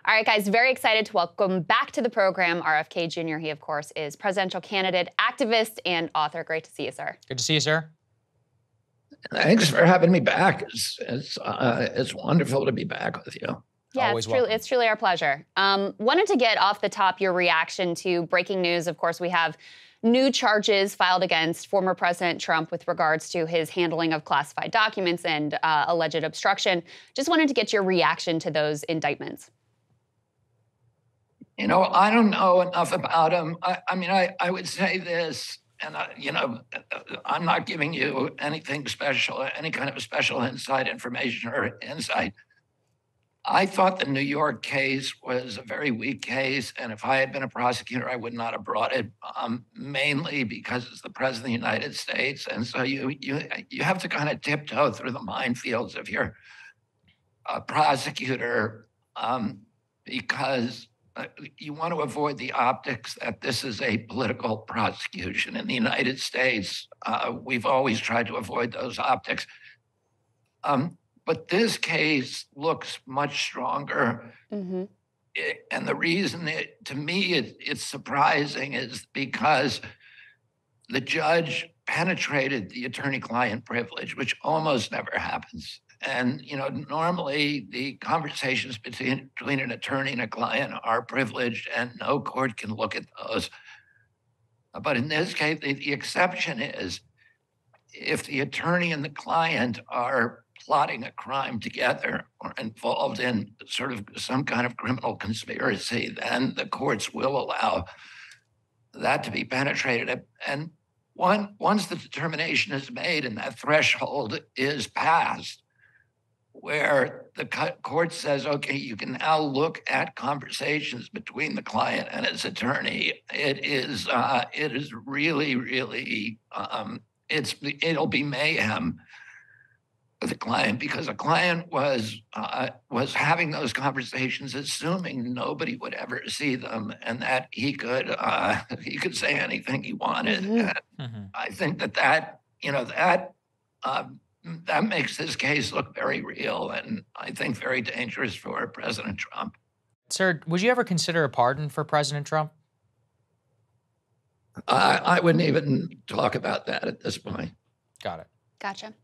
All right, guys, very excited to welcome back to the program RFK Jr. He, of course, is presidential candidate, activist, and author. Great to see you, sir. Good to see you, sir. Thanks for having me back. It's wonderful to be back with you. Yeah, it's truly our pleasure. Wanted to get off the top your reaction to breaking news. Of course, we have new charges filed against former President Trump with regards to his handling of classified documents and alleged obstruction. Just wanted to get your reaction to those indictments. You know, I don't know enough about him. I would say this, and I'm not giving you anything special, any kind of special inside information or insight. I thought the New York case was a very weak case, and if I had been a prosecutor, I would not have brought it, mainly because it's the President of the United States, and so you have to kind of tiptoe through the minefields if you're a prosecutor, because you want to avoid the optics that this is a political prosecution. In the United States, we've always tried to avoid those optics. But this case looks much stronger. Mm-hmm. And the reason to me it's surprising is because the judge penetrated the attorney-client privilege, which almost never happens. And, normally the conversations between an attorney and a client are privileged and no court can look at those. But in this case, the exception is if the attorney and the client are plotting a crime together or involved in sort of some kind of criminal conspiracy, then the courts will allow that to be penetrated. And once the determination is made and that threshold is passed, where the court says, okay, you can now look at conversations between the client and his attorney, it is really, really, it'll be mayhem for the client, because a client was having those conversations assuming nobody would ever see them and that he could say anything he wanted. Mm-hmm. And I think that makes this case look very real and I think very dangerous for President Trump. Sir, would you ever consider a pardon for President Trump? I wouldn't even talk about that at this point. Got it. Gotcha.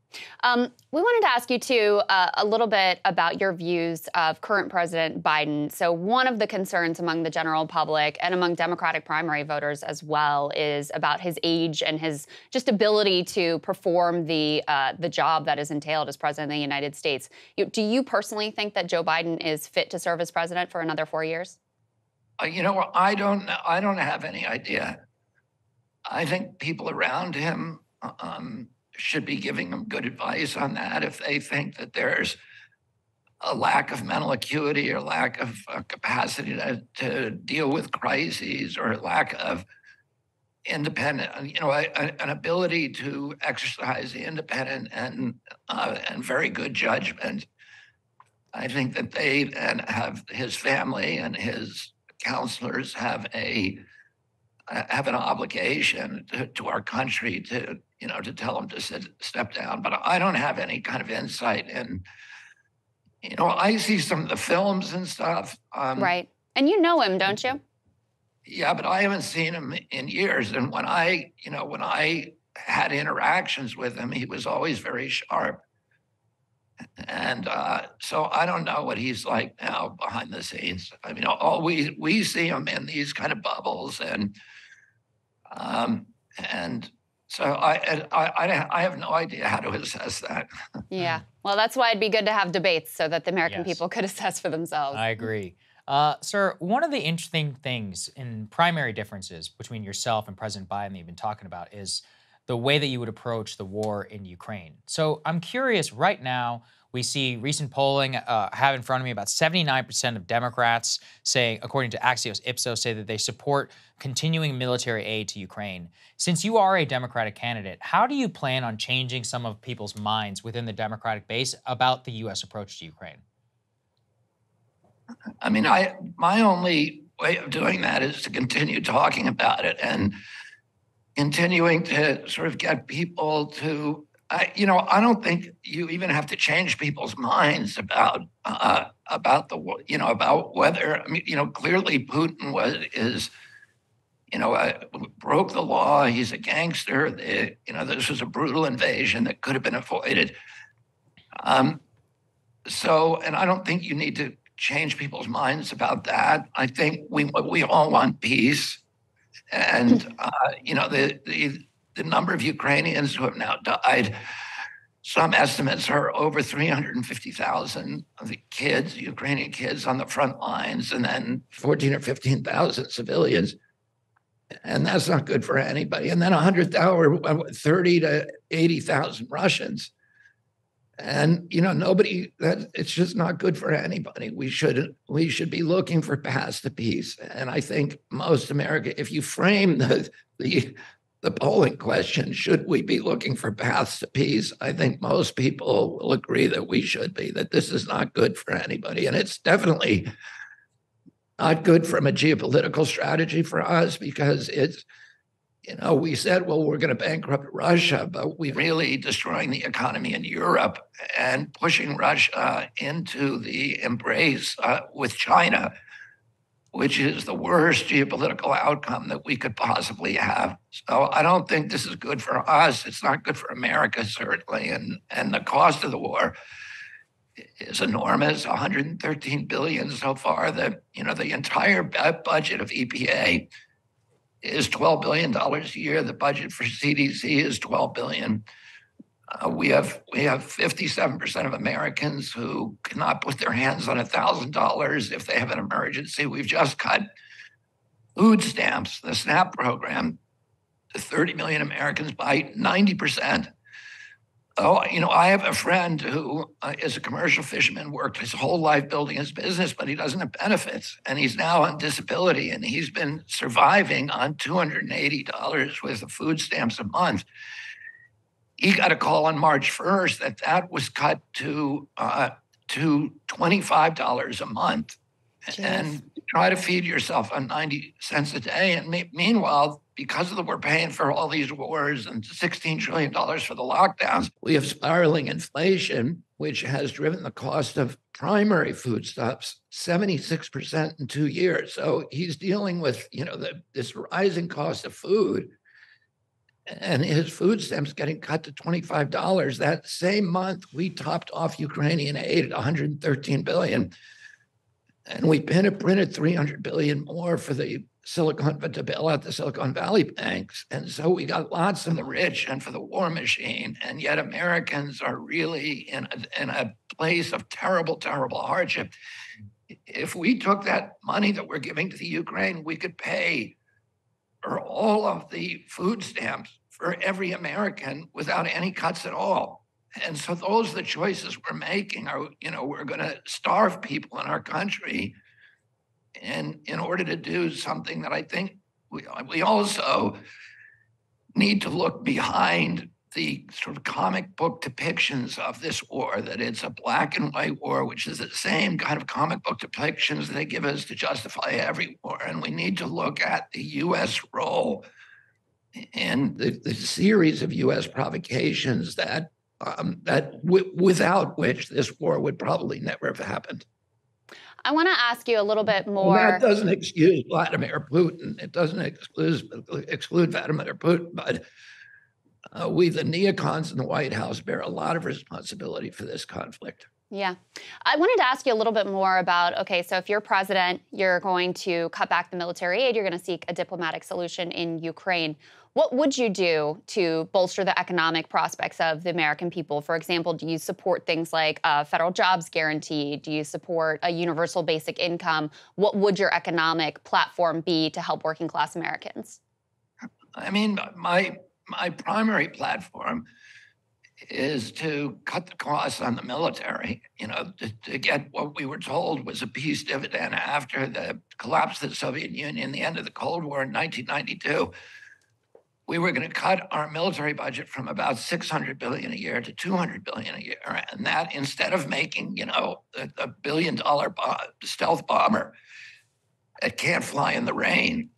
We wanted to ask you, too, a little bit about your views of current President Biden. So one of the concerns among the general public and among Democratic primary voters as well is about his age and his just ability to perform the job that is entailed as President of the United States. Do you personally think that Joe Biden is fit to serve as president for another 4 years? I don't have any idea. I think people around him should be giving them good advice on that. If they think that there's a lack of mental acuity or lack of capacity to deal with crises or lack of independent, an ability to exercise the independent and very good judgment, I think that they and have his family and his counselors have an obligation to our country to tell him to step down. But I don't have any kind of insight. And, I see some of the films and stuff. Right. And you know him, don't you? Yeah, but I haven't seen him in years. And when I had interactions with him, he was always very sharp. And so I don't know what he's like now behind the scenes. I mean, we see him in these kind of bubbles, and so I have no idea how to assess that. Yeah, well, that's why it'd be good to have debates so that the American people could assess for themselves. I agree. Sir, one of the interesting things in primary differences between yourself and President Biden that you've been talking about is the way that you would approach the war in Ukraine. So I'm curious, right now, we see recent polling have in front of me about 79% of Democrats saying, according to Axios Ipsos, say that they support continuing military aid to Ukraine. Since you are a Democratic candidate, how do you plan on changing some of people's minds within the Democratic base about the U.S. approach to Ukraine? I mean, my only way of doing that is to continue talking about it and continuing to sort of get people to I don't think you even have to change people's minds about about whether, clearly Putin broke the law. He's a gangster. This was a brutal invasion that could have been avoided. And I don't think you need to change people's minds about that. I think we all want peace, and the number of Ukrainians who have now died. Some estimates are over 350,000 of the kids, Ukrainian kids on the front lines, and then 14 or 15,000 civilians. And that's not good for anybody. And then 30 to 80,000 Russians. And it's just not good for anybody. We should be looking for paths to peace. And I think most America, if you frame the polling question, should we be looking for paths to peace? I think most people will agree that we should be, that this is not good for anybody. And it's definitely not good from a geopolitical strategy for us, because it's, we said, well, we're going to bankrupt Russia, but we're really destroying the economy in Europe and pushing Russia into the embrace with China, which is the worst geopolitical outcome that we could possibly have. So I don't think this is good for us. It's not good for America, certainly. And the cost of the war is enormous, 113 billion so far. The entire budget of EPA is $12 billion a year. The budget for CDC is $12 billion. We have 57% of Americans who cannot put their hands on $1,000 if they have an emergency. We've just cut food stamps, the SNAP program, to 30 million Americans by 90%. I have a friend who is a commercial fisherman, worked his whole life building his business, but he doesn't have benefits. And he's now on disability, and he's been surviving on $280 worth of food stamps a month. He got a call on March 1st that was cut to $25 a month. Jeez. And try to feed yourself on 90 cents a day. And meanwhile, because we're paying for all these wars and $16 trillion for the lockdowns, we have spiraling inflation, which has driven the cost of primary foodstuffs 76% in 2 years. So he's dealing with, this rising cost of food, and his food stamps getting cut to $25. That same month, we topped off Ukrainian aid at $113 billion. And we printed $300 billion more for the to bail out the Silicon Valley banks. And so we got lots from the rich and for the war machine. And yet Americans are really in a place of terrible, terrible hardship. If we took that money that we're giving to the Ukraine, we could pay for all of the food stamps for every American without any cuts at all. And so those are the choices we're making. We're going to starve people in our country, and in order to do something that I think we also need to look behind the sort of comic book depictions of this war, that it's a black and white war, which is the same kind of comic book depictions they give us to justify every war. And we need to look at the U.S. role in the series of U.S. provocations without which this war would probably never have happened. I want to ask you a little bit more. Well, that doesn't excuse Vladimir Putin. It doesn't exclude Vladimir Putin, but we, the neocons in the White House, bear a lot of responsibility for this conflict. Yeah. I wanted to ask you a little bit more about, okay, so if you're president, you're going to cut back the military aid, you're going to seek a diplomatic solution in Ukraine. What would you do to bolster the economic prospects of the American people? For example, do you support things like a federal jobs guarantee? Do you support a universal basic income? What would your economic platform be to help working class Americans? I mean, my primary platform is to cut the costs on the military, to get what we were told was a peace dividend after the collapse of the Soviet Union, the end of the Cold War in 1992. We were going to cut our military budget from about $600 billion a year to $200 billion a year. And that, instead of making, a $1 billion stealth bomber that can't fly in the rain,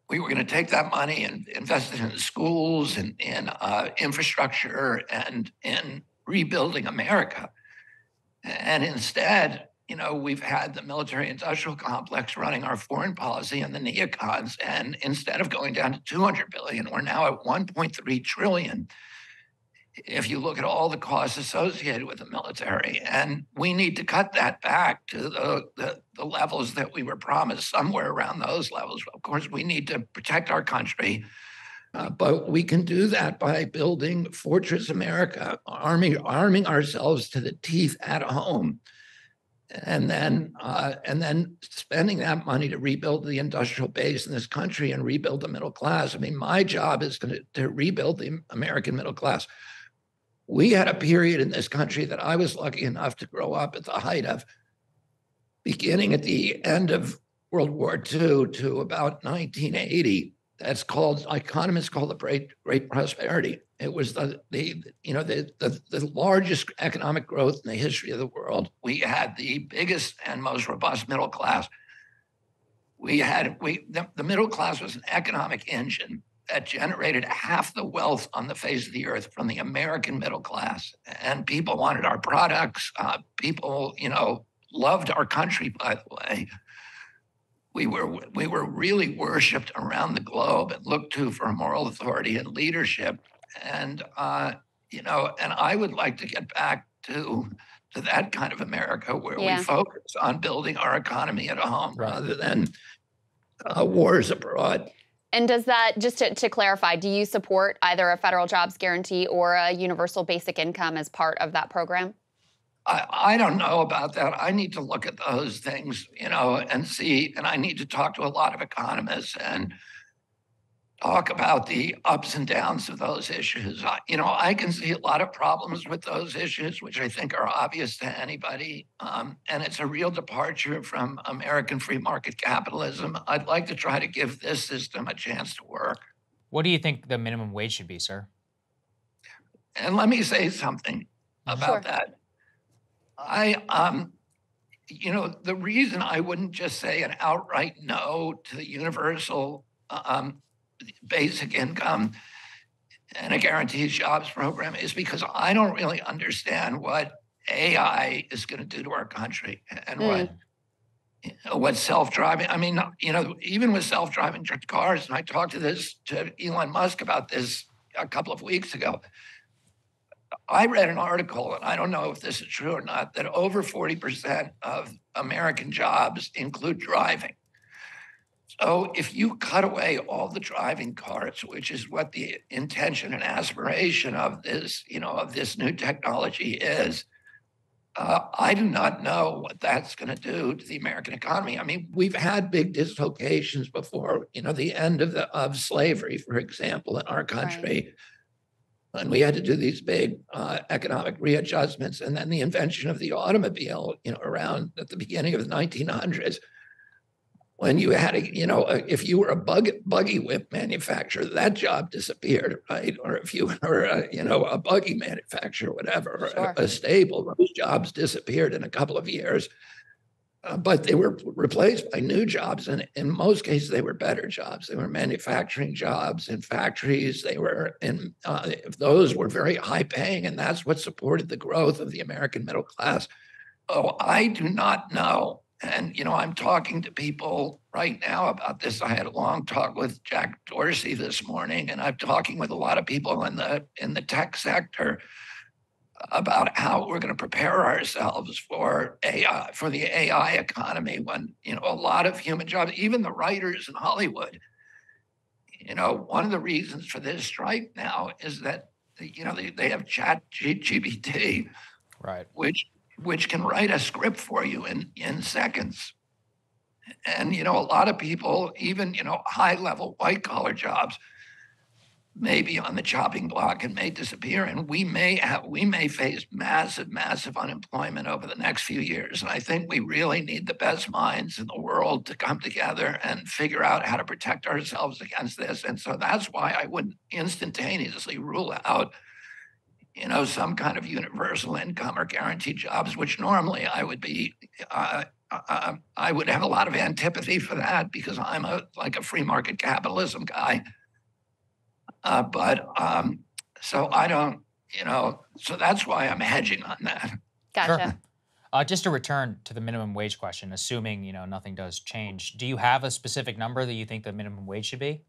we were going to take that money and invest it in schools and in infrastructure and in rebuilding America. And instead, we've had the military-industrial complex running our foreign policy and the neocons. And instead of going down to 200 billion, we're now at 1.3 trillion. If you look at all the costs associated with the military, and we need to cut that back to the levels that we were promised, somewhere around those levels. Of course, we need to protect our country, but we can do that by building Fortress America, arming ourselves to the teeth at home, and then spending that money to rebuild the industrial base in this country and rebuild the middle class. I mean, my job is to rebuild the American middle class. We had a period in this country that I was lucky enough to grow up at the height of, beginning at the end of World War II to about 1980. That's called, economists call it Great Prosperity. It was the largest economic growth in the history of the world. We had the biggest and most robust middle class. The middle class was an economic engine that generated half the wealth on the face of the earth from the American middle class. And people wanted our products. People, loved our country, by the way. We were really worshipped around the globe and looked to for moral authority and leadership. And, and I would like to get back to that kind of America where we focus on building our economy at home rather than wars abroad. And does that, just to clarify, do you support either a federal jobs guarantee or a universal basic income as part of that program? I don't know about that. I need to look at those things, and see, and I need to talk to a lot of economists and talk about the ups and downs of those issues. I can see a lot of problems with those issues, which I think are obvious to anybody. And it's a real departure from American free market capitalism. I'd like to try to give this system a chance to work. What do you think the minimum wage should be, sir? And let me say something about that. The reason I wouldn't just say an outright no to the universal basic income and a guaranteed jobs program is because I don't really understand what AI is going to do to our country and what self-driving. I mean, even with self-driving cars, and I talked to Elon Musk about this a couple of weeks ago. I read an article, and I don't know if this is true or not, that over 40% of American jobs include driving. So if you cut away all the driving cars, which is what the intention and aspiration of this, of this new technology is, I do not know what that's going to do to the American economy. I mean, we've had big dislocations before, the end of slavery, for example, in our country. Right. And we had to do these big economic readjustments. And then the invention of the automobile, around at the beginning of the 1900s, when you had if you were a buggy whip manufacturer, that job disappeared, right? Or if you were a buggy manufacturer, whatever, sure. a stable, those jobs disappeared in a couple of years. But they were replaced by new jobs, and in most cases, they were better jobs. They were manufacturing jobs in factories. They were those were very high paying, and that's what supported the growth of the American middle class. Oh, I do not know. And, I'm talking to people right now about this. I had a long talk with Jack Dorsey this morning, and I'm talking with a lot of people in the tech sector about how we're going to prepare ourselves for AI, for the AI economy, when, a lot of human jobs, even the writers in Hollywood, one of the reasons for this strike now is that, they have ChatGPT, right, which can write a script for you in seconds. And, a lot of people, even, high level white collar jobs, may be on the chopping block and may disappear. And we may face massive unemployment over the next few years. And I think we really need the best minds in the world to come together and figure out how to protect ourselves against this. And so that's why I wouldn't instantaneously rule out, some kind of universal income or guaranteed jobs, which normally I would be I would have a lot of antipathy for that because I'm like a free market capitalism guy. So I don't, so that's why I'm hedging on that. Gotcha. Sure. Just to return to the minimum wage question, assuming nothing does change, do you have a specific number that you think the minimum wage should be?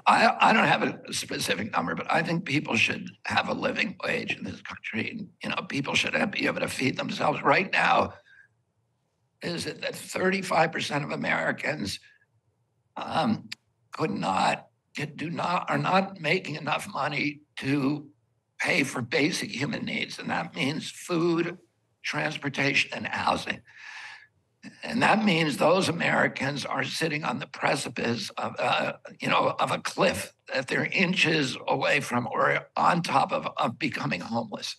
I don't have a specific number, but I think people should have a living wage in this country. People should be able to feed themselves. Right now, is it that 35% of Americans could not, are not making enough money to pay for basic human needs, and that means food, transportation, and housing. And that means those Americans are sitting on the precipice of, of a cliff that they're inches away from or on top of becoming homeless.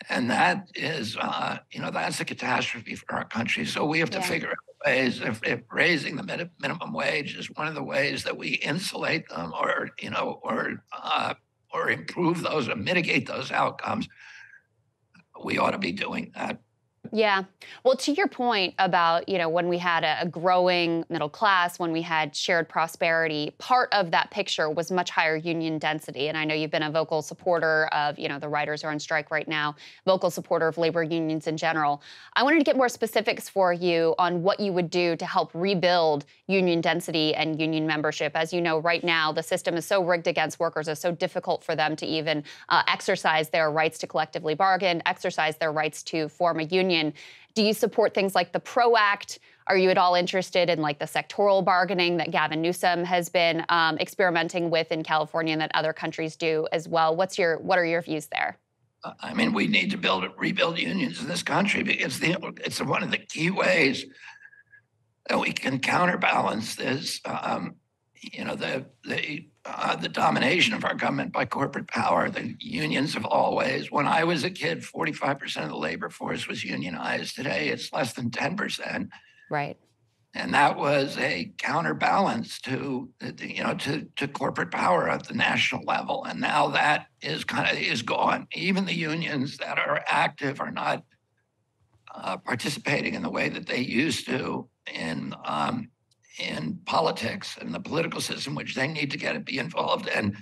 And that is, that's a catastrophe for our country. So we have to figure out ways, if raising the minimum wage is one of the ways that we insulate them or improve those or mitigate those outcomes, we ought to be doing that. Yeah. Well, to your point about, when we had a growing middle class, when we had shared prosperity, part of that picture was much higher union density. And I know you've been a vocal supporter of, the writers are on strike right now, vocal supporter of labor unions in general. I wanted to get more specifics for you on what you would do to help rebuild union density and union membership. As you know, right now, the system is so rigged against workers, it's so difficult for them to even exercise their rights to collectively bargain, exercise their rights to form a union. Do you support things like the PRO Act? Are you at all interested in like the sectoral bargaining that Gavin Newsom has been experimenting with in California and that other countries do as well? What are your views there? I mean, we need to rebuild unions in this country because it's one of the key ways that we can counterbalance this, the domination of our government by corporate power. The unions have always, when I was a kid, 45% of the labor force was unionized. Today, it's less than 10%. Right. And that was a counterbalance to corporate power at the national level. And now that is gone. Even the unions that are active are not participating in the way that they used to in politics and the political system, which they need to be involved in.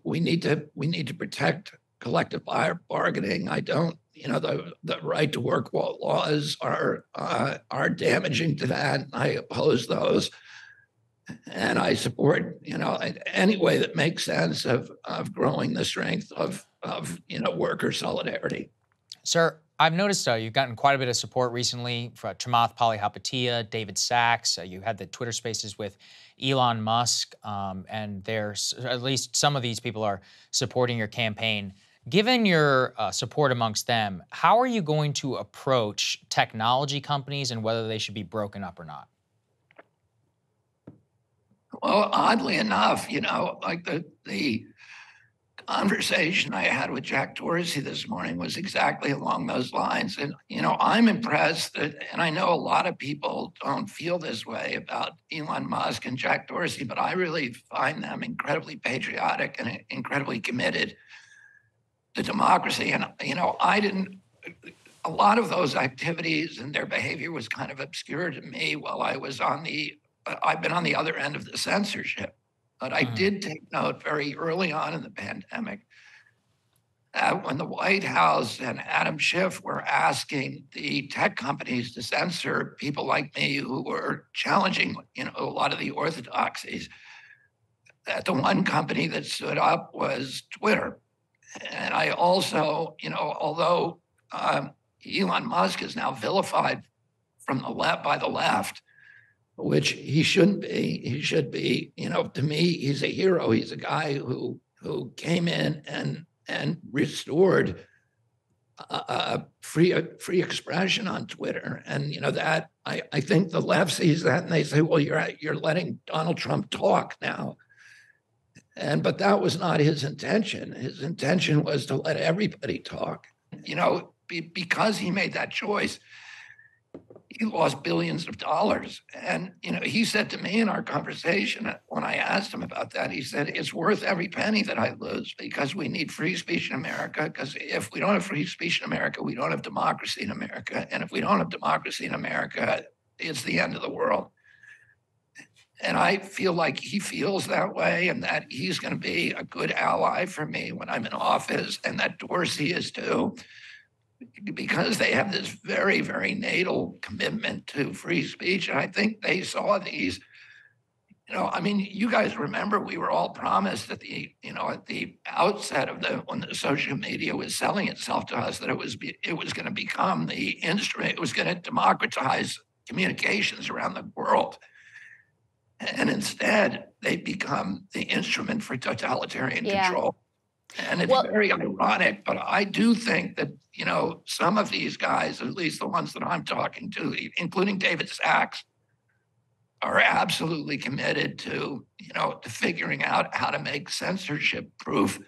We need to protect collective bargaining. I don't, the right to work laws are damaging to that. I oppose those. And I support, any way that makes sense of growing the strength of worker solidarity. Sir, I've noticed you've gotten quite a bit of support recently for Chamath Palihapitiya, David Sachs. You had the Twitter Spaces with Elon Musk, and there's at least some of these people are supporting your campaign. Given your support amongst them, how are you going to approach technology companies and whether they should be broken up or not? Well, oddly enough, like the conversation I had with Jack Dorsey this morning was exactly along those lines. And, I'm impressed and I know a lot of people don't feel this way about Elon Musk and Jack Dorsey, but I really find them incredibly patriotic and incredibly committed to democracy. And, a lot of those activities and their behavior was kind of obscure to me while I've been on the other end of the censorship. But I did take note very early on in the pandemic when the White House and Adam Schiff were asking the tech companies to censor people like me who were challenging, a lot of the orthodoxies, that the one company that stood up was Twitter. And I also, although Elon Musk is now vilified from the left by the left, which he shouldn't be. He should be, to me, he's a hero. He's a guy who came in and restored free expression on Twitter. And that I think the left sees that and they say, well, you're letting Donald Trump talk now. But that was not his intention. His intention was to let everybody talk. Because he made that choice, he lost billions of dollars. And, he said to me in our conversation, when I asked him about that, he said, it's worth every penny that I lose because we need free speech in America. Because if we don't have free speech in America, we don't have democracy in America. And if we don't have democracy in America, it's the end of the world. And I feel like he feels that way and that he's going to be a good ally for me when I'm in office, and that Dorsey is too, because they have this very, very natal commitment to free speech. And I think they saw these, you guys remember we were all promised at the outset of when the social media was selling itself to us that it was going to become the instrument, it was going to democratize communications around the world. And instead, they become the instrument for totalitarian control. And it's very ironic, but I do think that, some of these guys, at least the ones that I'm talking to, including David Sachs, are absolutely committed to, to figuring out how to make censorship-proof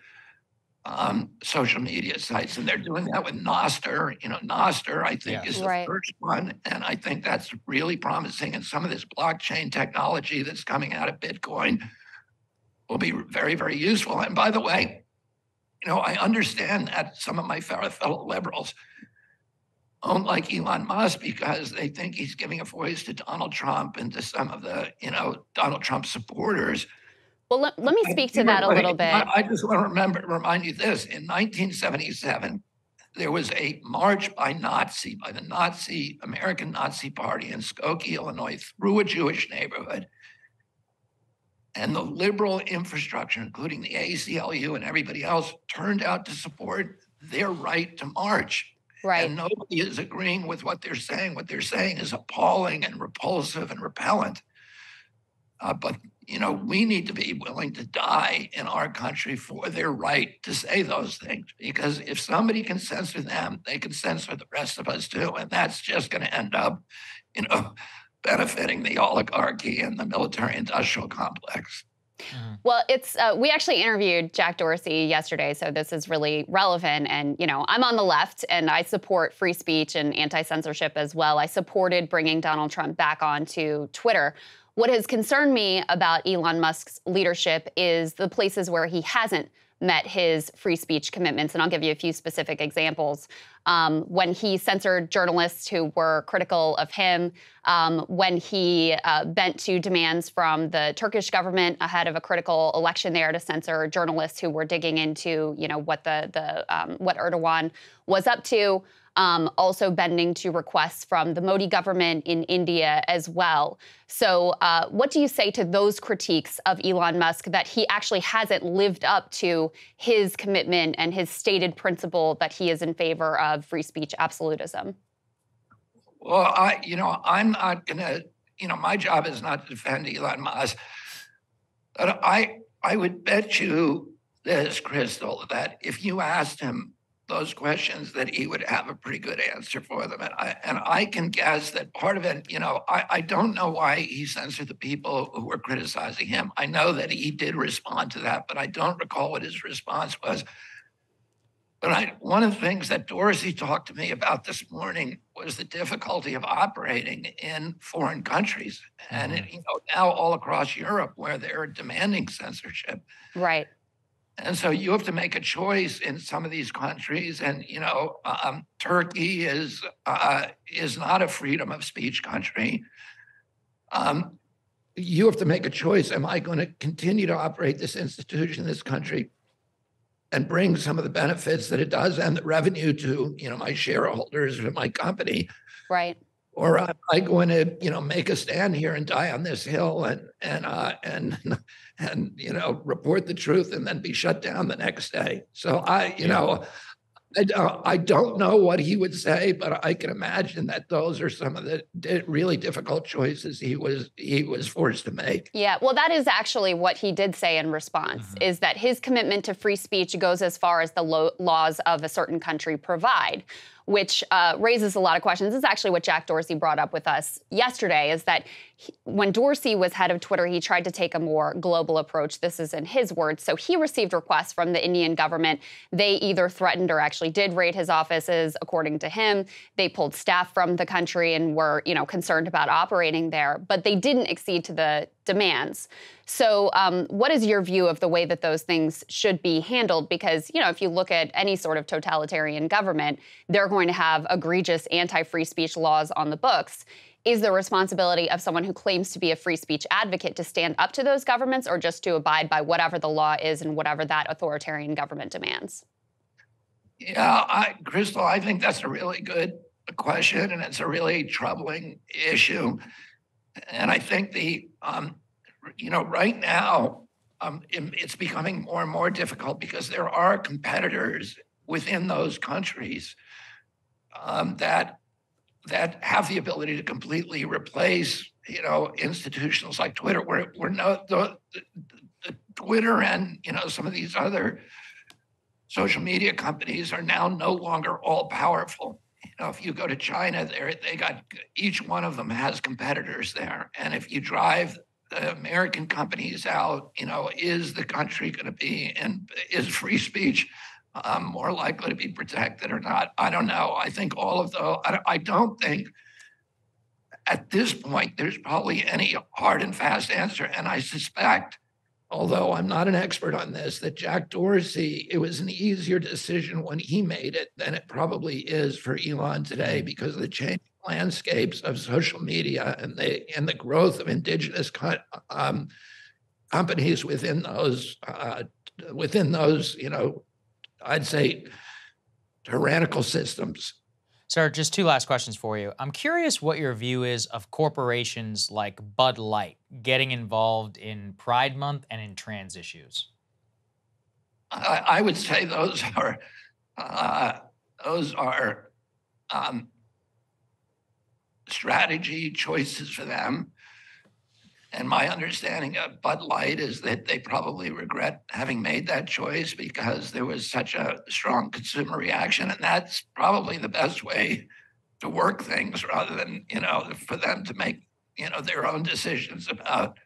social media sites. And they're doing that with Nostr. Nostr, I think, is the first one. And I think that's really promising. And some of this blockchain technology that's coming out of Bitcoin will be very, very useful. And by the way, I understand that some of my fellow liberals don't like Elon Musk because they think he's giving a voice to Donald Trump and to some of the, Donald Trump supporters. Well, let me speak to that a little bit. I just want to remind you this. In 1977, there was a march by the American Nazi Party in Skokie, Illinois, through a Jewish neighborhood. And the liberal infrastructure, including the ACLU and everybody else, turned out to support their right to march. Right. And nobody is agreeing with what they're saying. What they're saying is appalling and repulsive and repellent. But we need to be willing to die in our country for their right to say those things. Because if somebody can censor them, they can censor the rest of us too. And that's just going to end up, benefiting the oligarchy and the military-industrial complex. Well, we actually interviewed Jack Dorsey yesterday, so this is really relevant. And, I'm on the left, and I support free speech and anti-censorship as well. I supported bringing Donald Trump back onto Twitter. What has concerned me about Elon Musk's leadership is the places where he hasn't met his free speech commitments. And I'll give you a few specific examples. When he censored journalists who were critical of him, when he bent to demands from the Turkish government ahead of a critical election there to censor journalists who were digging into, what what Erdogan was up to. Also bending to requests from the Modi government in India as well. So what do you say to those critiques of Elon Musk that he actually hasn't lived up to his commitment and his stated principle that he is in favor of free speech absolutism? Well, I'm not going to, my job is not to defend Elon Musk. But I would bet you this, Krystal, that if you asked him those questions, that he would have a pretty good answer for them. And I can guess that part of it, I don't know why he censored the people who were criticizing him. I know that he did respond to that, but I don't recall what his response was. But one of the things that Dorsey talked to me about this morning was the difficulty of operating in foreign countries. And now all across Europe where they're demanding censorship. Right. And so you have to make a choice in some of these countries. And, Turkey is not a freedom of speech country. You have to make a choice. Am I going to continue to operate this institution in this country and bring some of the benefits that it does and the revenue to, my shareholders and my company? Right. Or am I going to, make a stand here and die on this hill and report the truth and then be shut down the next day? So I don't know what he would say, but I can imagine that those are some of the really difficult choices he was forced to make. Yeah, well, that is actually what he did say in response, is that his commitment to free speech goes as far as the laws of a certain country provide. which raises a lot of questions. This is actually what Jack Dorsey brought up with us yesterday, is that when Dorsey was head of Twitter, he tried to take a more global approach. This is in his words. So he received requests from the Indian government. They either threatened or actually did raid his offices, according to him. They pulled staff from the country and were, concerned about operating there, but they didn't accede to the demands. So what is your view of the way that those things should be handled? Because, if you look at any sort of totalitarian government, they're going to have egregious anti-free speech laws on the books. Is the responsibility of someone who claims to be a free speech advocate to stand up to those governments, or just to abide by whatever the law is and whatever that authoritarian government demands? Yeah, Krystal, I think that's a really good question, and it's a really troubling issue. And I think right now, it's becoming more and more difficult because there are competitors within those countries that have the ability to completely replace, institutions like Twitter, where the Twitter and some of these other social media companies are now no longer all powerful. If you go to China, each one of them has competitors there, and if you drive the American companies out, is the country going to be, and is free speech more likely to be protected or not? I don't know. I think all of those, I don't think at this point there's probably any hard and fast answer. And I suspect, although I'm not an expert on this, that Jack Dorsey, it was an easier decision when he made it than it probably is for Elon today, because of the changing landscapes of social media and the growth of indigenous companies within those, I'd say, tyrannical systems. Sir, just two last questions for you. I'm curious what your view is of corporations like Bud Light getting involved in Pride Month and in trans issues. I would say those are strategy choices for them. And my understanding of Bud Light is that they probably regret having made that choice because there was such a strong consumer reaction. And that's probably the best way to work things, rather than, for them to make, their own decisions about,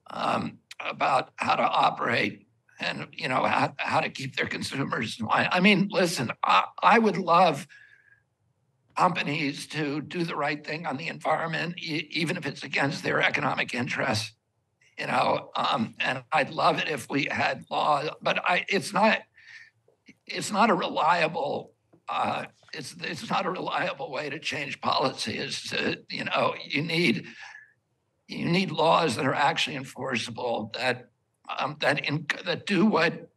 about how to operate and, how to keep their consumers in line. I mean, listen, I would love companies to do the right thing on the environment, even if it's against their economic interests, and I'd love it if we had law, but it's not a reliable, it's not a reliable way to change policy. Is to, you need laws that are actually enforceable, that do what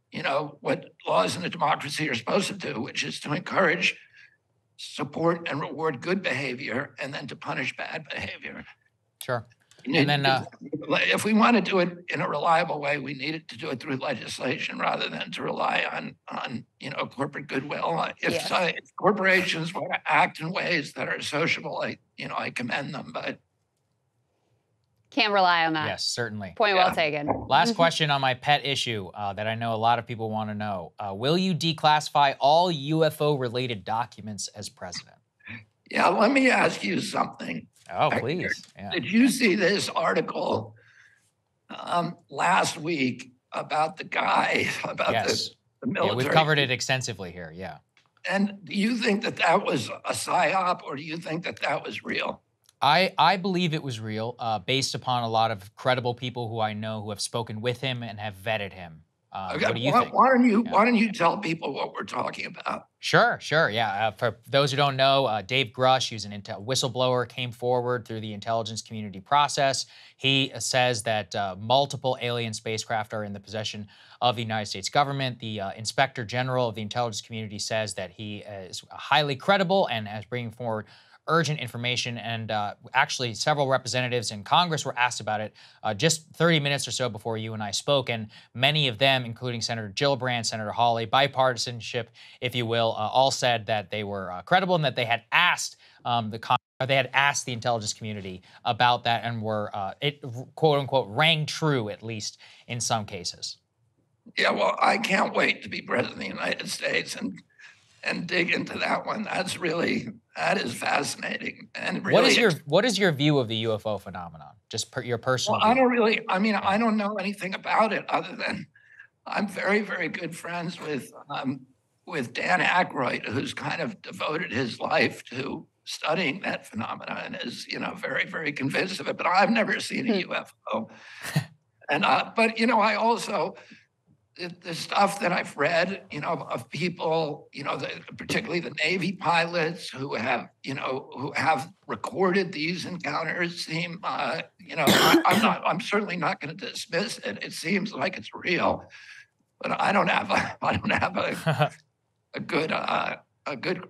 laws in a democracy are supposed to do, which is to encourage, support, and reward good behavior, and then to punish bad behavior. Sure. And then if we want to do it in a reliable way, we need to do it through legislation rather than to rely on corporate goodwill. If corporations want to act in ways that are sociable, I commend them, but can't rely on that. Yes, certainly. Point well taken. Last question on my pet issue that I know a lot of people want to know. Will you declassify all UFO-related documents as president? Yeah, let me ask you something. Oh, please. Yeah. Did you see this article last week about the guy, about the military? Yeah, we've covered it extensively here, yeah. And do you think that was a psyop, or do you think that was real? I believe it was real, based upon a lot of credible people who I know who have spoken with him and have vetted him. Okay. What do you think? Why don't you tell people what we're talking about? Sure, yeah. For those who don't know, Dave Grush, who's an whistleblower, came forward through the intelligence community process. He says that multiple alien spacecraft are in the possession of the United States government. The Inspector General of the intelligence community says that he is highly credible and is bringing forward urgent information, and actually several representatives in Congress were asked about it just 30 minutes or so before you and I spoke, and many of them, including Senator Gillibrand, Senator Hawley, bipartisanship, if you will, all said that they were credible and that they had asked the intelligence community about that, and were it quote unquote rang true, at least in some cases. Yeah, well, I can't wait to be president of the United States, and and dig into that one. That is fascinating. And really, what is your view of the UFO phenomenon? Just your personal well, view. I don't know anything about it other than I'm very, very good friends with Dan Aykroyd, who's kind of devoted his life to studying that phenomenon and is, very, very convinced of it. But I've never seen a UFO. And but I also the stuff that I've read, of people, particularly the Navy pilots who have recorded these encounters seem, I'm certainly not going to dismiss it. It seems like it's real, but I don't have a good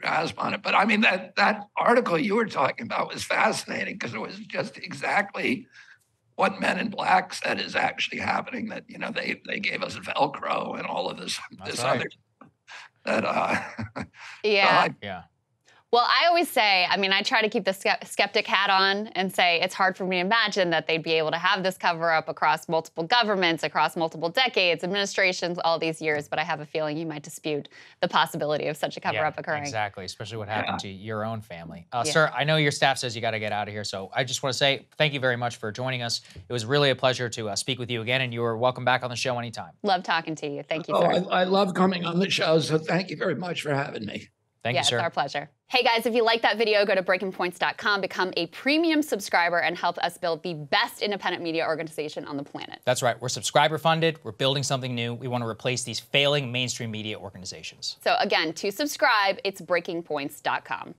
grasp on it. But I mean, that article you were talking about was fascinating because it was just exactly what Men in Black said is actually happening. That they gave us Velcro and all of this right. other yeah. Yeah. Well, I always say, I try to keep the skeptic hat on and say it's hard for me to imagine that they'd be able to have this cover-up across multiple governments, across multiple decades, administrations, all these years. But I have a feeling you might dispute the possibility of such a cover-up occurring. Exactly, especially what happened to your own family. Sir, I know your staff says you got to get out of here, so I just want to say thank you very much for joining us. It was really a pleasure to speak with you again, and you are welcome back on the show anytime. Love talking to you. Thank you, sir. I love coming on the show, so thank you very much for having me. Thank you, sir. It's our pleasure. Hey guys, if you like that video, go to breakingpoints.com, become a premium subscriber, and help us build the best independent media organization on the planet. That's right. We're subscriber funded. We're building something new. We want to replace these failing mainstream media organizations. So again, to subscribe, it's breakingpoints.com.